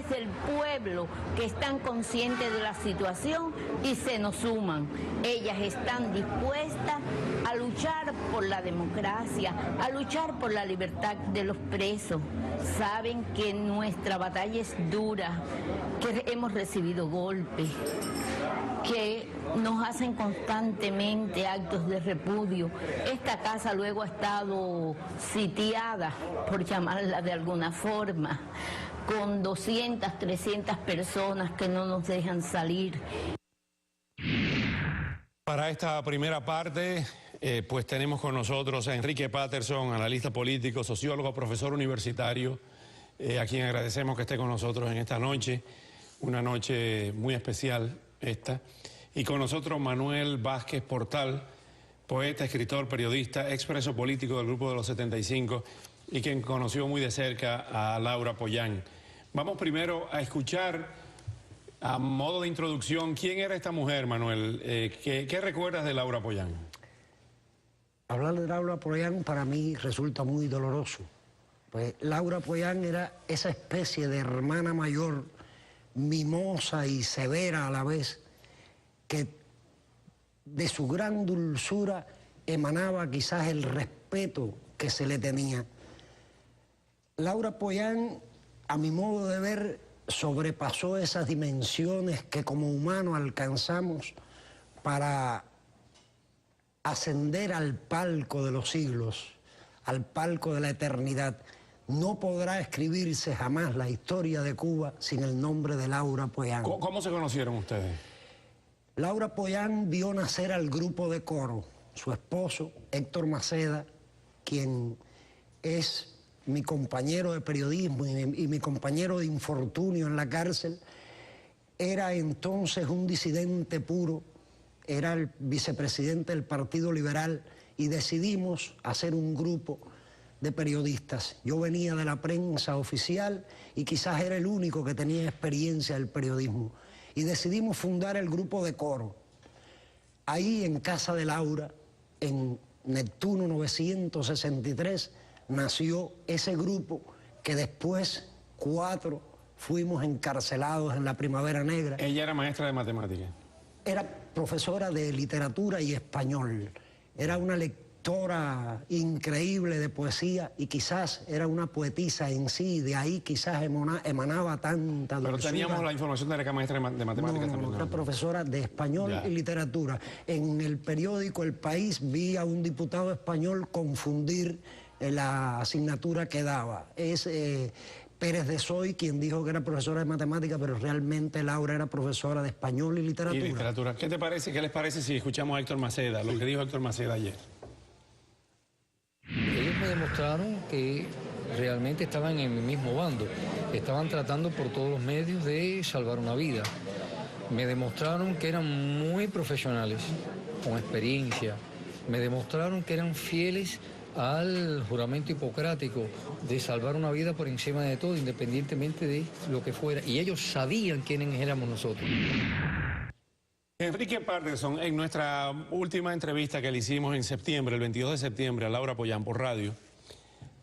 es el pueblo que están conscientes de la situación y se nos suman. Ellas están dispuestas a luchar por la democracia, a luchar por la libertad de los presos. Saben que nuestra batalla es dura, que hemos recibido golpes, que nos hacen constantemente actos de repudio. Esta casa luego ha estado sitiada, por llamarla de alguna forma, con 200, 300 personas que no nos dejan salir. Para esta primera parte, pues tenemos con nosotros a Enrique Patterson, analista político, sociólogo, profesor universitario, a quien agradecemos que esté con nosotros en esta noche, una noche muy especial esta. Y con nosotros Manuel Vázquez Portal, poeta, escritor, periodista, expreso político del Grupo de los 75 y quien conoció muy de cerca a Laura Pollán. Vamos primero a escuchar, a modo de introducción, ¿quién era esta mujer, Manuel? ¿Qué recuerdas de Laura Pollán? Hablar de Laura Pollán para mí resulta muy doloroso. Pues Laura Pollán era esa especie de hermana mayor, mimosa y severa a la vez, que de su gran dulzura emanaba quizás el respeto que se le tenía. Laura Pollán, a mi modo de ver, sobrepasó esas dimensiones que como humanos alcanzamos para ascender al palco de los siglos, al palco de la eternidad. No podrá escribirse jamás la historia de Cuba sin el nombre de Laura Pollán. ¿Cómo se conocieron ustedes? Laura Pollán vio nacer al grupo de coro. Su esposo, Héctor Maceda, quien es mi compañero de periodismo y mi compañero de infortunio en la cárcel, era entonces un disidente puro, era el vicepresidente del Partido Liberal y decidimos hacer un grupo de periodistas. Yo venía de la prensa oficial y quizás era el único que tenía experiencia del periodismo. Y decidimos fundar el grupo de coro. Ahí en casa de Laura, en Neptuno 963, nació ese grupo que después 4 fuimos encarcelados en la Primavera Negra. Ella era maestra de matemáticas. Era profesora de literatura y español. Era una lectora increíble de poesía y quizás era una poetisa en sí, de ahí quizás emanaba tanta dulzura. Pero teníamos la información de que era maestra de matemáticas también. Era profesora de español y literatura. En el periódico El País vi a un diputado español confundir la asignatura que daba. Es Pérez de Soy quien dijo que era profesora de matemáticas, pero realmente Laura era profesora de español y literatura. ¿Qué te parece? ¿Qué les parece si escuchamos a Héctor Maceda, lo que dijo Héctor Maceda ayer? Ellos me demostraron que realmente estaban en mi mismo bando, estaban tratando por todos los medios de salvar una vida. Me demostraron que eran muy profesionales, con experiencia. Me demostraron que eran fieles al juramento hipocrático de salvar una vida por encima de todo, independientemente de lo que fuera. Y ellos sabían quiénes éramos nosotros. Enrique Patterson, en nuestra última entrevista que le hicimos en septiembre, el 22 de septiembre, a Laura Pollán por radio,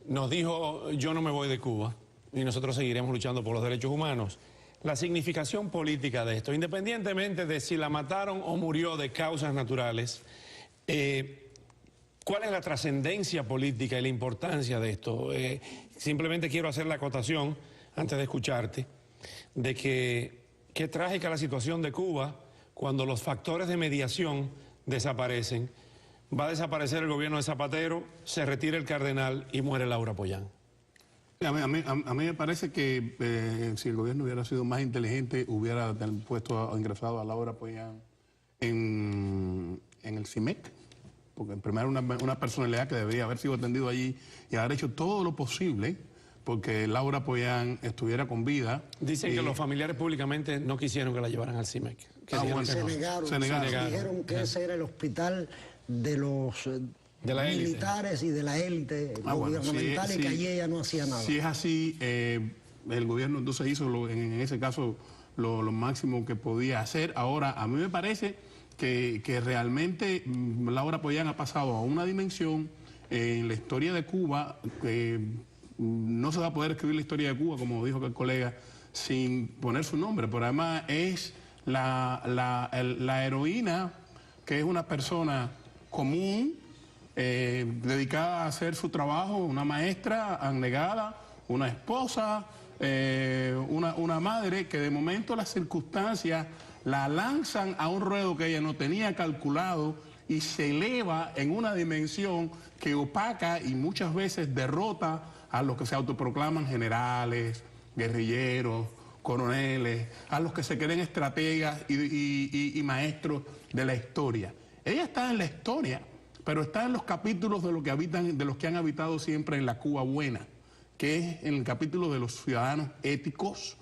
nos dijo: yo no me voy de Cuba y nosotros seguiremos luchando por los derechos humanos. La significación política de esto, independientemente de si la mataron o murió de causas naturales, ¿cuál es la trascendencia política y la importancia de esto? Simplemente quiero hacer la acotación, antes de escucharte, de que qué trágica la situación de Cuba cuando los factores de mediación desaparecen. Va a desaparecer el gobierno de Zapatero, se retira el cardenal y muere Laura Pollán. A mí me parece que si el gobierno hubiera sido más inteligente, hubiera ingresado a Laura Pollán en el CIMEC, porque primero una personalidad que debería haber sido atendido allí y haber hecho todo lo posible porque Laura Pollán estuviera con vida. Dicen que los familiares públicamente no quisieron que la llevaran al CIMEC. Se negaron. Dijeron que ese era el hospital de los militares y de la élite gubernamental y que allí ella no hacía nada. Si es así, el gobierno entonces hizo en ese caso lo máximo que podía hacer. Ahora, a mí me parece que realmente Laura Pollán ha pasado a una dimensión en la historia de Cuba que no se va a poder escribir la historia de Cuba, como dijo el colega, sin poner su nombre, pero además es la heroína, que es una persona común, dedicada a hacer su trabajo, una maestra abnegada, una esposa, una madre que de momento las circunstancias la lanzan a un ruedo que ella no tenía calculado y se eleva en una dimensión que opaca y muchas veces derrota a los que se autoproclaman generales, guerrilleros, coroneles, a los que se creen estrategas y maestros de la historia. Ella está en la historia, pero está en los capítulos de los que han habitado siempre en la Cuba buena, que es en el capítulo de los ciudadanos éticos,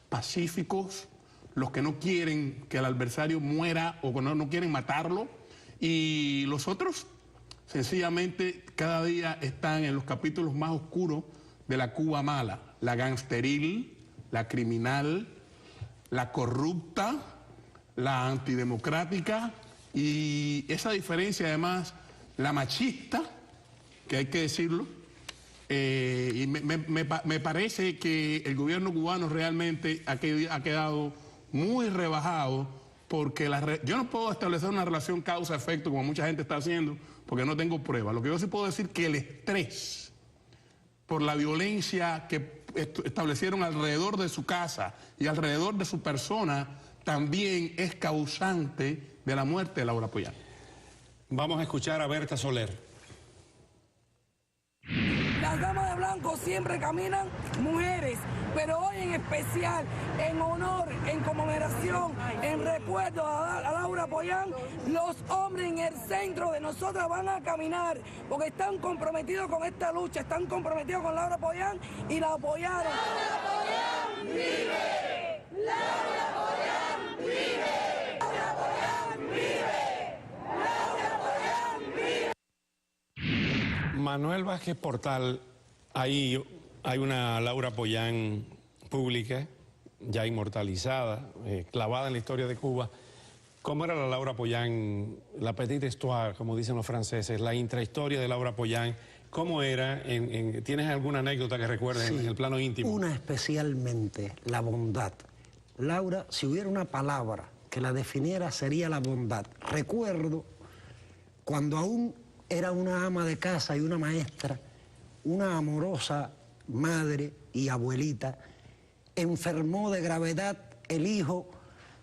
pacíficos, los que no quieren que el adversario muera o que no quieren matarlo, y los otros sencillamente cada día están en los capítulos más oscuros de la Cuba mala, la gangsteril, la criminal, la corrupta, la antidemocrática, y esa diferencia además, la machista, que hay que decirlo, y me parece que el gobierno cubano realmente ha quedado muy rebajado, porque yo no puedo establecer una relación causa-efecto como mucha gente está haciendo, porque no tengo pruebas. Lo que yo sí puedo decir es que el estrés por la violencia que establecieron alrededor de su casa y alrededor de su persona también es causante de la muerte de Laura Pollán. Vamos a escuchar a Berta Soler. Las damas de blanco siempre caminan mujeres, pero hoy en especial, en honor, en conmemoración, en recuerdo a Laura Pollán, los hombres en el centro de nosotras van a caminar, porque están comprometidos con esta lucha, están comprometidos con Laura Pollán y la apoyaron. ¡Laura Pollán vive! ¡Laura Pollán vive! ¡Laura Pollán vive! ¡Laura Pollán vive! Manuel Vázquez Portal, ahí hay una Laura Pollán pública, ya inmortalizada, clavada en la historia de Cuba. ¿Cómo era la Laura Pollán, la petite histoire, como dicen los franceses, la intrahistoria de Laura Pollán? ¿Cómo era? ¿Tienes alguna anécdota que recuerdes en el plano íntimo? Una especialmente, la bondad. Laura, si hubiera una palabra que la definiera, sería la bondad. Recuerdo cuando aún era una ama de casa y una maestra, una amorosa madre y abuelita, enfermó de gravedad el hijo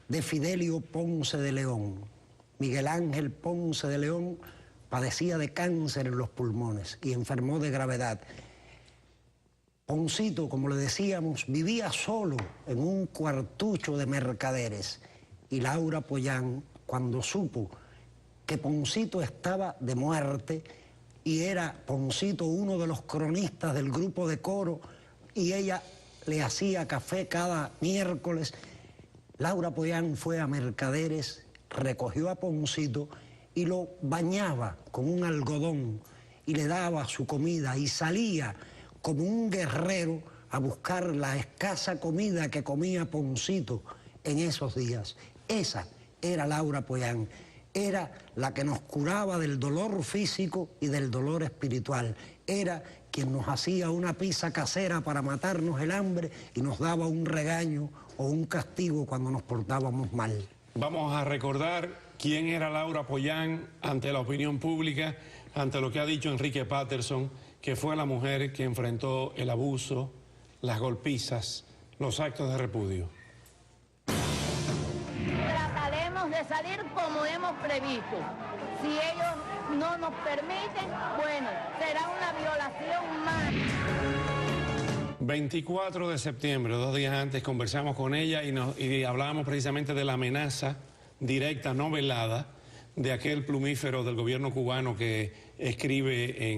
de Fidelio Ponce de León. Miguel Ángel Ponce de León padecía de cáncer en los pulmones y enfermó de gravedad. Poncito, como le decíamos, vivía solo en un cuartucho de mercaderes, y Laura Pollán, cuando supo que Poncito estaba de muerte, y era Poncito uno de los cronistas del grupo de coro, y ella le hacía café cada miércoles, Laura Pollán fue a mercaderes, recogió a Poncito y lo bañaba con un algodón y le daba su comida, y salía como un guerrero a buscar la escasa comida que comía Poncito en esos días. Esa era Laura Pollán. Era la que nos curaba del dolor físico y del dolor espiritual. Era quien nos hacía una pizza casera para matarnos el hambre y nos daba un regaño o un castigo cuando nos portábamos mal. Vamos a recordar quién era Laura Pollán ante la opinión pública, ante lo que ha dicho Enrique Patterson, que fue la mujer que enfrentó el abuso, las golpizas, los actos de repudio. Trataremos de salir como hemos previsto. Si ellos no nos permiten, bueno, será una violación más. 24 de septiembre, 2 días antes, conversamos con ella y hablábamos precisamente de la amenaza directa, no velada, de aquel plumífero del gobierno cubano que escribe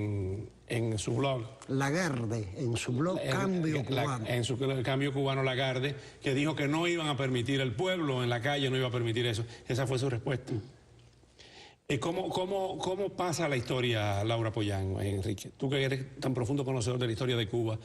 en su blog. Lagarde, en su blog Cambio Cubano. En su Cambio Cubano Lagarde, que dijo que no iban a permitir, el pueblo en la calle no iba a permitir eso. Esa fue su respuesta. ¿Cómo pasa la historia, Laura Pollán, Enrique? Tú que eres tan profundo conocedor de la historia de Cuba.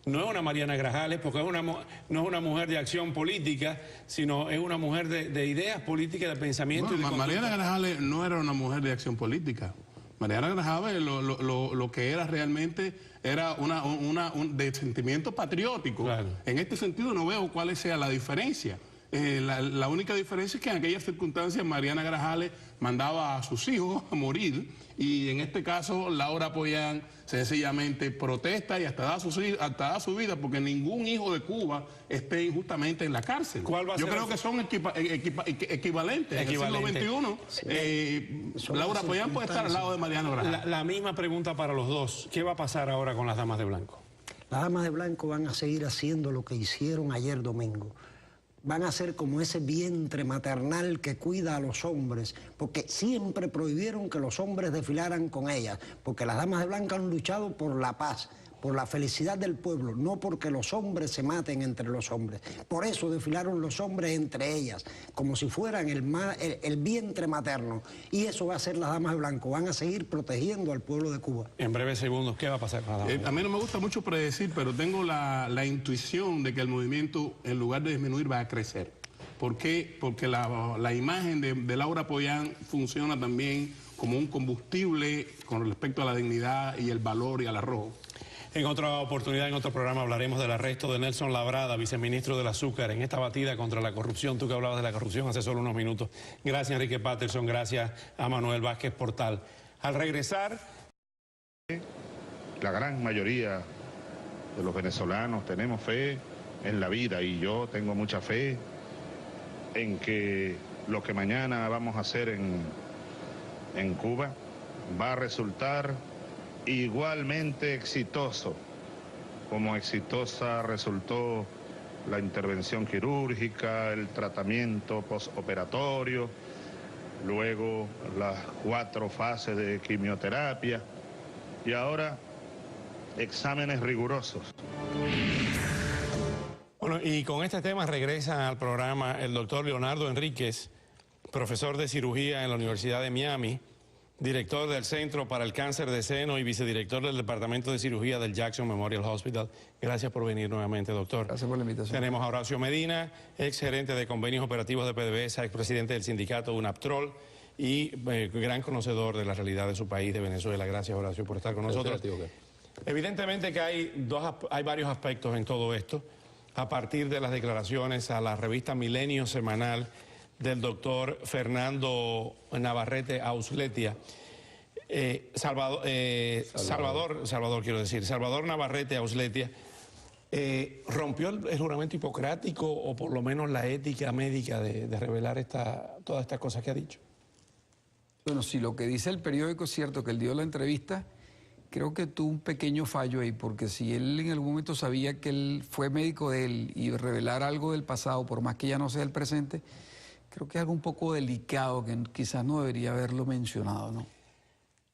No es una Mariana Grajales, porque no es una mujer de acción política, sino es una mujer de ideas políticas, de pensamiento. Bueno, y de Mariana Grajales no era una mujer de acción política. Mariana Grajales lo que era realmente era un de sentimiento patriótico. Claro. En este sentido no veo cuál sea la diferencia. La única diferencia es que en aquellas circunstancias Mariana Grajales mandaba a sus hijos a morir, y en este caso Laura Pollán sencillamente protesta y hasta da su vida porque ningún hijo de Cuba esté injustamente en la cárcel. Yo creo que son equivalentes. En el siglo XXI, Laura Pollán puede estar al lado de Mariana Grajales. La misma pregunta para los dos. ¿Qué va a pasar ahora con las damas de blanco? Las damas de blanco van a seguir haciendo lo que hicieron ayer domingo. Van a ser como ese vientre maternal que cuida a los hombres, porque siempre prohibieron que los hombres desfilaran con ellas, porque las damas de blanco han luchado por la paz, por la felicidad del pueblo, no porque los hombres se maten entre los hombres. Por eso desfilaron los hombres entre ellas, como si fueran el vientre materno. Y eso va a ser las damas de blanco, van a seguir protegiendo al pueblo de Cuba. En breves segundos, ¿qué va a pasar con las damas de blanco? A mí no me gusta mucho predecir, pero tengo la intuición de que el movimiento, en lugar de disminuir, va a crecer. ¿Por qué? Porque la imagen de Laura Pollán funciona también como un combustible con respecto a la dignidad y el valor y al arrojo. En otra oportunidad, en otro programa, hablaremos del arresto de Nelson Labrada, viceministro del Azúcar, en esta batida contra la corrupción. Tú que hablabas de la corrupción hace solo unos minutos. Gracias, Enrique Patterson. Gracias a Manuel Vázquez Portal. Al regresar... La gran mayoría de los venezolanos tenemos fe en la vida, y yo tengo mucha fe en que lo que mañana vamos a hacer en Cuba va a resultar igualmente exitoso, como exitosa resultó la intervención quirúrgica, el tratamiento postoperatorio, luego las 4 fases de quimioterapia y ahora exámenes rigurosos. Bueno, y con este tema regresa al programa el doctor Leonardo Enríquez, profesor de cirugía en la Universidad de Miami, director del Centro para el Cáncer de Seno y vicedirector del Departamento de Cirugía del Jackson Memorial Hospital. Gracias por venir nuevamente, doctor. Gracias por la invitación. Tenemos a Horacio Medina, ex gerente de convenios operativos de PDVSA, ex presidente del sindicato UNAPTROL y gran conocedor de la realidad de su país, de Venezuela. Gracias, Horacio, por estar con nosotros. Evidentemente que hay varios aspectos en todo esto. A partir de las declaraciones a la revista Milenio Semanal del doctor Fernando Navarrete Ausletia, Salvador Navarrete Ausletia, rompió el juramento hipocrático, o por lo menos la ética médica de revelar todas estas cosas que ha dicho. Bueno, si lo que dice el periódico es cierto, que él dio la entrevista, creo que tuvo un pequeño fallo ahí, porque si él en algún momento sabía que él fue médico de él y revelar algo del pasado, por más que ya no sea el presente, creo que es algo un poco delicado que quizás no debería haberlo mencionado, ¿no?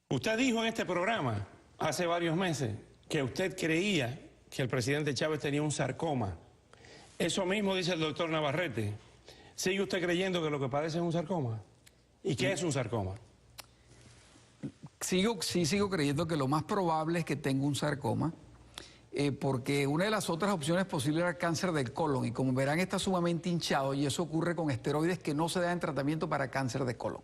Usted dijo en este programa hace varios meses que usted creía que el presidente Chávez tenía un sarcoma. Eso mismo dice el doctor Navarrete. ¿Sigue usted creyendo que lo que padece es un sarcoma? ¿Y qué es un sarcoma? Sí sigo creyendo que lo más probable es que tenga un sarcoma, porque una de las otras opciones posibles era el cáncer del colon, y como verán está sumamente hinchado, y eso ocurre con esteroides que no se dan en tratamiento para cáncer de colon.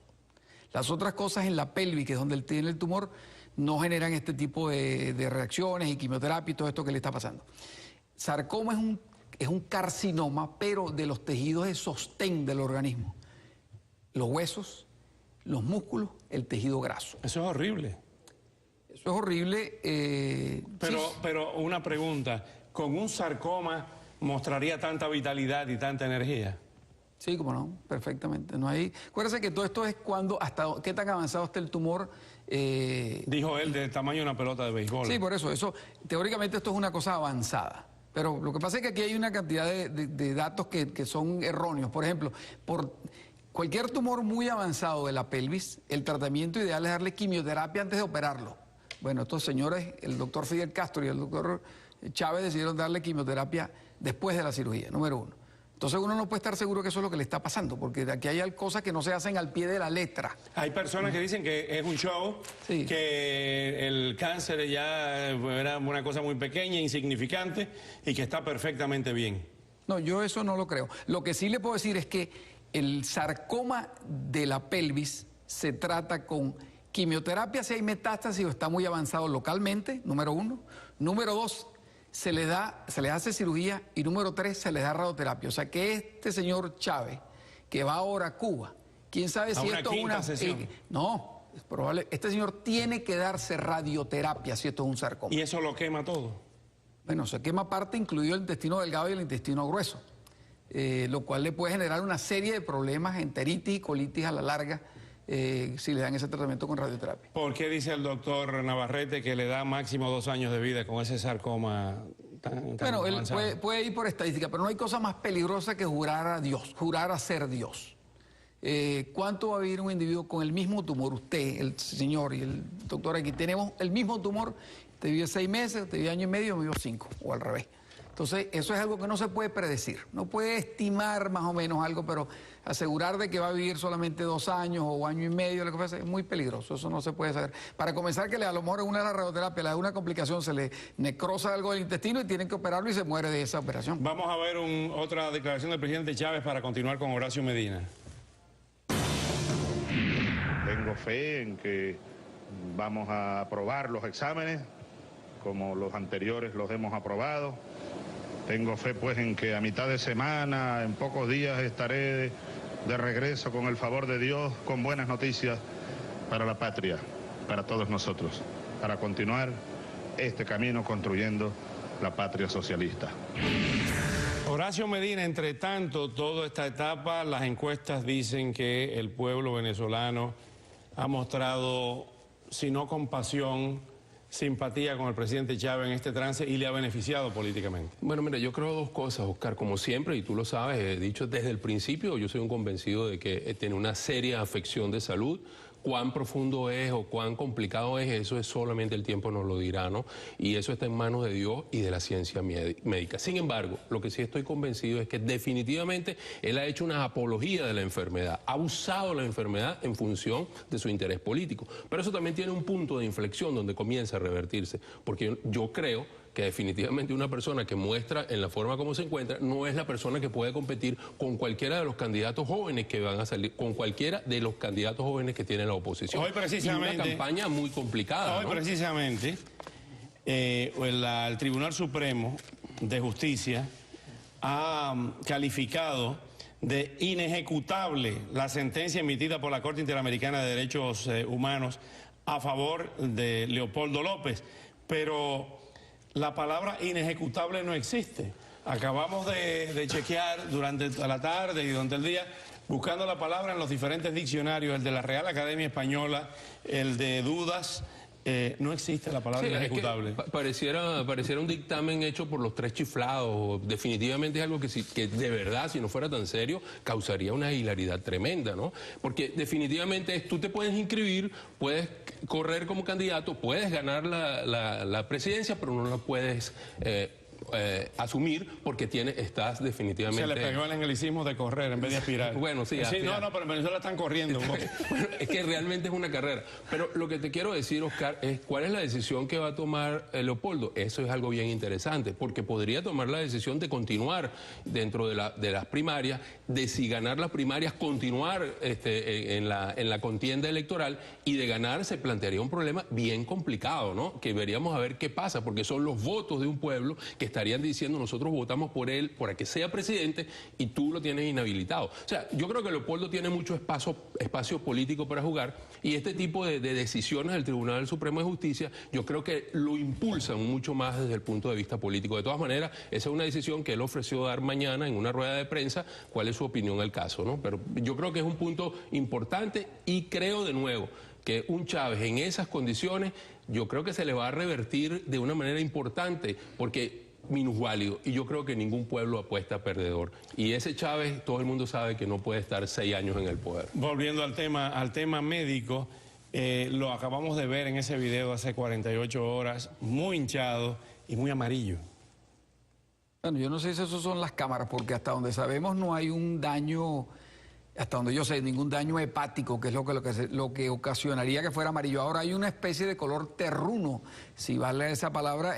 Las otras cosas en la pelvis, que es donde él tiene el tumor, no generan este tipo de reacciones y quimioterapia y todo esto que le está pasando. Sarcoma es un carcinoma, pero de los tejidos de sostén del organismo. Los huesos, los músculos, el tejido graso. Eso es horrible. Eso es horrible. Pero una pregunta, ¿con un sarcoma mostraría tanta vitalidad y tanta energía? Sí, como no, perfectamente. No hay... Acuérdense que todo esto es hasta qué tan avanzado está el tumor. Dijo él, del tamaño de una pelota de béisbol. Sí, por eso, teóricamente esto es una cosa avanzada. Pero lo que pasa es que aquí hay una cantidad de datos que son erróneos. Por ejemplo, por cualquier tumor muy avanzado de la pelvis, el tratamiento ideal es darle quimioterapia antes de operarlo. Bueno, estos señores, el doctor Fidel Castro y el doctor Chávez, decidieron darle quimioterapia después de la cirugía, número 1. Entonces uno no puede estar seguro que eso es lo que le está pasando, porque aquí hay cosas que no se hacen al pie de la letra. Hay personas que dicen que es un show, sí, que el cáncer ya era una cosa muy pequeña, insignificante, y que está perfectamente bien. No, yo eso no lo creo. Lo que sí le puedo decir es que el sarcoma de la pelvis se trata con quimioterapia si hay metástasis o está muy avanzado localmente, número 1. Número 2, se les hace cirugía. Y número 3, se les da radioterapia. O sea que este señor Chávez, que va ahora a Cuba, quién sabe si esto es una sesión. No, es probable. Este señor tiene que darse radioterapia si esto es un sarcoma. ¿Y eso lo quema todo? Bueno, se quema parte, incluido el intestino delgado y el intestino grueso, lo cual le puede generar una serie de problemas, enteritis y colitis a la larga, si le dan ese tratamiento con radioterapia. ¿Por qué dice el doctor Navarrete que le da máximo 2 años de vida con ese sarcoma tan Bueno, él avanzado? puede ir por estadística, pero no hay cosa más peligrosa que jurar a Dios, jurar a ser Dios. ¿Cuánto va a vivir un individuo con el mismo tumor? Usted, el señor y el doctor aquí, tenemos el mismo tumor, te vive 6 meses, te vive 1 año y medio, me vive 5, o al revés. Entonces, eso es algo que no se puede predecir. No puede estimar más o menos algo, pero asegurar de que va a vivir solamente 2 años o 1 año y medio, lo que pasa, es muy peligroso. Eso no se puede saber. Para comenzar, que a lo mejor en una de las radioterapias le da una complicación, se le necrosa algo del intestino y tienen que operarlo y se muere de esa operación. Vamos a ver otra declaración del presidente Chávez para continuar con Horacio Medina. Tengo fe en que vamos a aprobar los exámenes, como los anteriores los hemos aprobado. Tengo fe pues en que a mitad de semana, en pocos días, estaré de regreso con el favor de Dios, con buenas noticias para la patria, para todos nosotros, para continuar este camino construyendo la patria socialista. Horacio Medina, entre tanto, toda esta etapa, las encuestas dicen que el pueblo venezolano ha mostrado, si no compasión, simpatía con el presidente Chávez en este trance y le ha beneficiado políticamente. Bueno, mira, yo creo 2 cosas, Oscar. Como siempre, y tú lo sabes, he dicho desde el principio, yo soy un convencido de que tiene una seria afección de salud. Cuán profundo es o cuán complicado es, eso es solamente el tiempo nos lo dirá, ¿no? Y eso está en manos de Dios y de la ciencia médica. Sin embargo, lo que sí estoy convencido es que definitivamente él ha hecho una apología de la enfermedad, ha usado la enfermedad en función de su interés político. Pero eso también tiene un punto de inflexión donde comienza a revertirse, porque yo creo que definitivamente una persona que muestra en la forma como se encuentra no es la persona que puede competir con cualquiera de los candidatos jóvenes que van a salir, con cualquiera de los candidatos jóvenes que tiene la oposición. Hoy precisamente, y una campaña muy complicada. Hoy precisamente el Tribunal Supremo de Justicia ha calificado de inejecutable la sentencia emitida por la Corte Interamericana de Derechos Humanos a favor de Leopoldo López, pero la palabra inejecutable no existe. Acabamos de chequear durante la tarde y durante el día, buscando la palabra en los diferentes diccionarios, el de la Real Academia Española, el de Dudas. No existe la palabra inejecutable. Es que pareciera un dictamen hecho por los 3 chiflados. Definitivamente es algo que de verdad, si no fuera tan serio, causaría una hilaridad tremenda, ¿no? Porque definitivamente tú te puedes inscribir, puedes correr como candidato, puedes ganar la presidencia, pero no la puedes asumir porque estás definitivamente... Se le pegó el anglicismo de correr en vez de aspirar. Bueno, sí. Sí, no, pero en Venezuela están corriendo. Bueno, es que realmente es una carrera. Pero lo que te quiero decir, Oscar, es cuál es la decisión que va a tomar Leopoldo. Eso es algo bien interesante, porque podría tomar la decisión de continuar dentro de las primarias, de si ganar las primarias, continuar en la contienda electoral, y de ganar se plantearía un problema bien complicado, ¿no? Que veríamos a ver qué pasa, porque son los votos de un pueblo que estarían diciendo nosotros votamos por él para que sea presidente y tú lo tienes inhabilitado. O sea, yo creo que Leopoldo tiene mucho espacio político para jugar, y este tipo de decisiones del Tribunal Supremo de Justicia yo creo que lo impulsan mucho más desde el punto de vista político. De todas maneras, esa es una decisión que él ofreció dar mañana en una rueda de prensa, cuál es su opinión al caso, ¿no? Pero yo creo que es un punto importante, y creo de nuevo que un Chávez en esas condiciones yo creo que se le va a revertir de una manera importante, porque minusválido, y yo creo que ningún pueblo apuesta perdedor, y ese Chávez todo el mundo sabe que no puede estar 6 años en el poder. Volviendo al tema médico, lo acabamos de ver en ese video hace 48 horas, muy hinchado y muy amarillo. Bueno, yo no sé si eso son las cámaras, porque hasta donde sabemos no hay un daño, hasta donde yo sé, ningún daño hepático, que es lo que ocasionaría que fuera amarillo. Ahora hay una especie de color terruno, si vale esa palabra,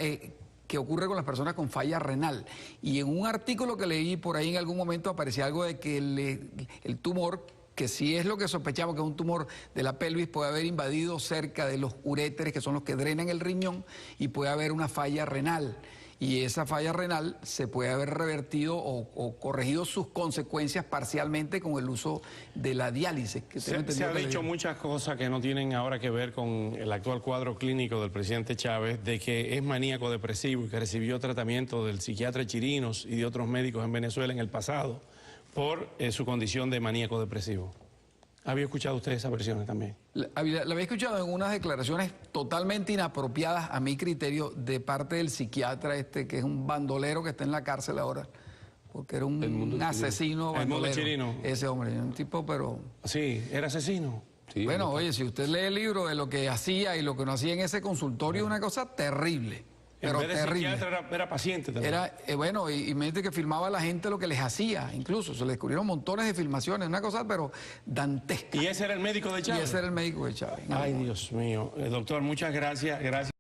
que ocurre con las personas con falla renal. Y en un artículo que leí por ahí en algún momento aparecía algo de que el tumor que si es lo que sospechamos, que es un tumor de la pelvis, puede haber invadido cerca de los uréteres, que son los que drenan el riñón, y puede haber una falla renal. Y esa falla renal se puede haber revertido o corregido sus consecuencias parcialmente con el uso de la diálisis. Que se ha dicho muchas cosas que no tienen ahora que ver con el actual cuadro clínico del presidente Chávez, de que es maníaco depresivo y que recibió tratamiento del psiquiatra Chirinos y de otros médicos en Venezuela en el pasado por su condición de maníaco depresivo. ¿Había escuchado usted esas versiones también? La había escuchado en unas declaraciones totalmente inapropiadas a mi criterio de parte del psiquiatra que es un bandolero que está en la cárcel ahora, porque era un asesino bandolero. El mundo Chirino. Ese hombre, un tipo, pero... Sí, era asesino. Sí, bueno, oye, si usted lee el libro de lo que hacía y lo que no hacía en ese consultorio, es una cosa terrible. Pero en vez de terrible. psiquiatra era paciente también. Era, bueno, y me dice que filmaba a la gente lo que les hacía, incluso se le descubrieron montones de filmaciones, una cosa pero dantesca. ¿Y ese era el médico de Chávez? Y ese era el médico de Chávez. Ay, Dios mío. Doctor, muchas gracias. Gracias.